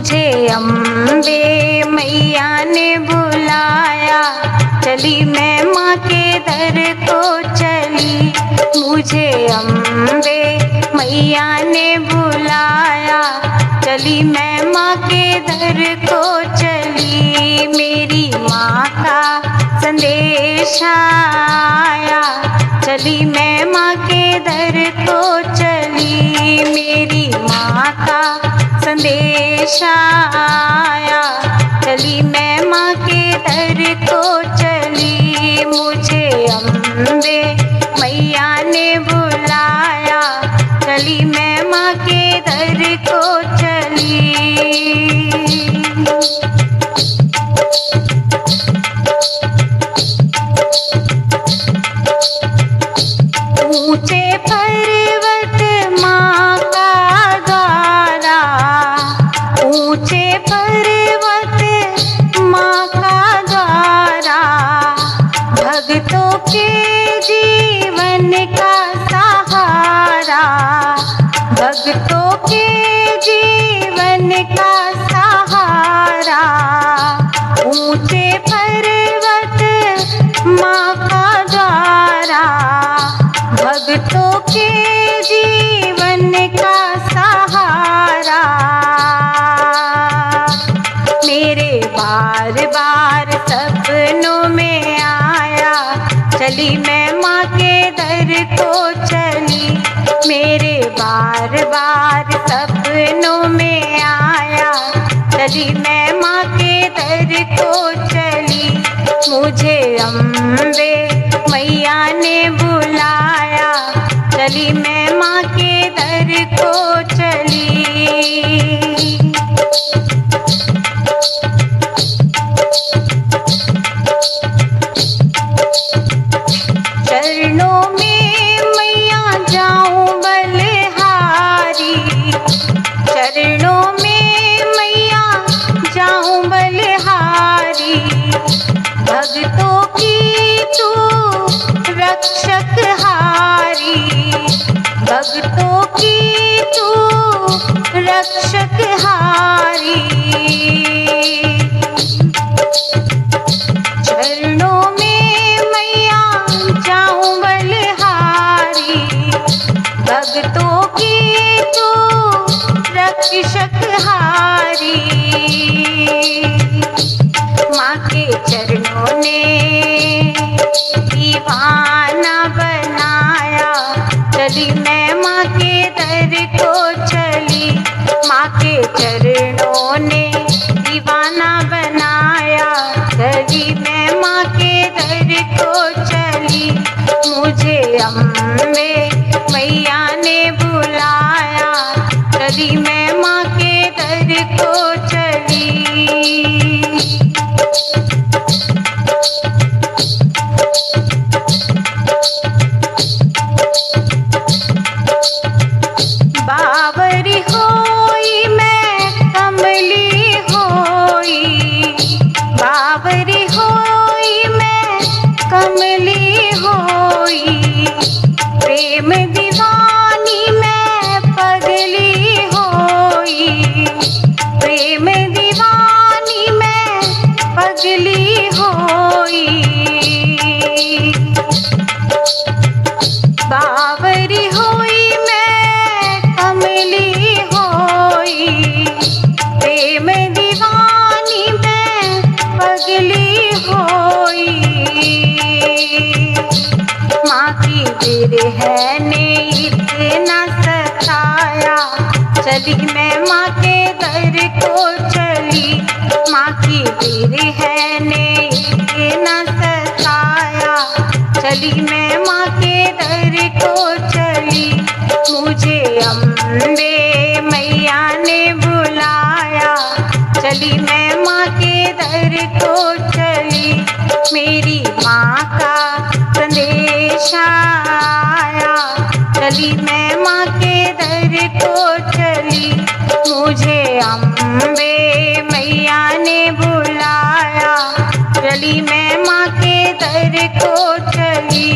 मुझे अम्बे मैया ने बुलाया, चली मैं माँ के दर को चली। मुझे अम्बे मैया ने बुलाया, चली मैं माँ के दर को चली। मेरी माँ का संदेश आया, चली मैं माँ के दर को चली। मेरी माँ का संदेश आया, चली मैं माँ के दर को चली। मुझे अम्बे मैया ने बुलाया, चली मैं माँ के दर को चली। ऊंचे पर्वत माँ का द्वारा, ऊंचे पर्वत माँ का द्वारा, भक्तों के जीवन का सहारा, भक्तों के जीवन का सहारा। ऊंचे पर्वत माँ का द्वारा, भक्तों के जीवन का सहारा। मेरे बार बार सपनों में आया, चली मैं माँ के दर को चली। मेरे बार बार सपनों में आया, चली मैं माँ के दर को चली। मुझे अम्बे मैया ने बुलाया, चली मैं माँ के दर को चली। चरणों में मैया जाऊं बलिहारी, चरणों में मैया जाऊं बलिहारी। भक्तों की तू रक्षक हारी, भक्तों की तू रक्षक हारी। चरणों में मैया जाऊं बलिहारी, भक्तों की तू रक्षक हारी। माँ के चरणों ने दीवाना बनाया, चली मैं माँ के दर को चली। माँ के चरणों ने दीवाना बनाया, चली मैं माँ के दर को चली। मुझे अम्बे मैया ने बुलाया, चली मैं माँ के दर को चली। बावरी होई मैं कमली होई, बावरी होई मैं कमली होई। प्रेम दीवानी मैं पगली होई, प्रेम दीवानी मैं पगली होई। बावरी होई मैं कमली होई, प्रेम दीवानी मैं पगली होई। माँ की बिरह ने इतना सताया, चली मैं माँ के दर को चली। माँ की बिरह ने इतना सताया, चली मैं माँ के दर को चली। मुझे अम्बे मैया ने बुलाया, चली मैं माँ के दर को चली। मेरी माँ का संदेश आया, चली मैं माँ के दर को चली। मुझे अम्बे मैया ने बुलाया, चली मैं माँ के दर को चली।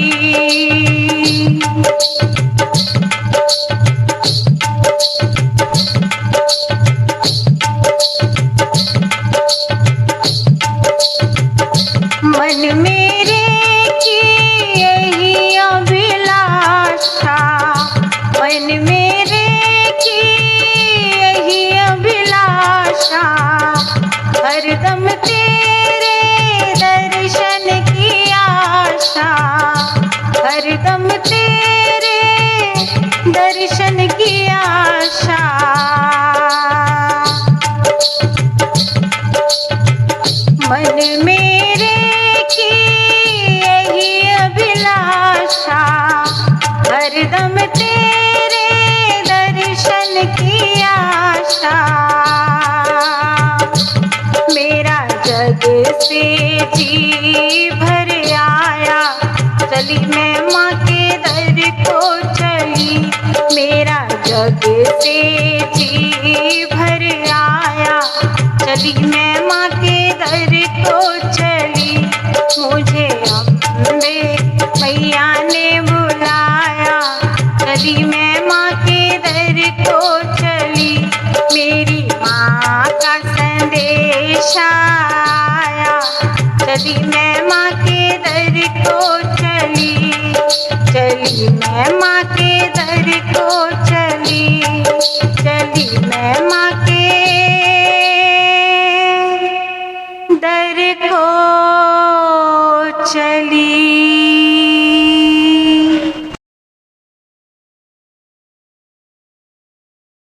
आशा। मेरा जग से जी भर आया, चली मैं माँ के दर को चली। मेरा जग से जी भर आया, चली मैं माँ के दर को चली। मुझे अम्बे मैया ने बुलाया, चली मैं माँ के दर को चली। मेरी माँ का संदेश आया, चली मैं माँ के दर को चली। चली मैं माँ के दर को चली, चली मैं माँ के दर को चली।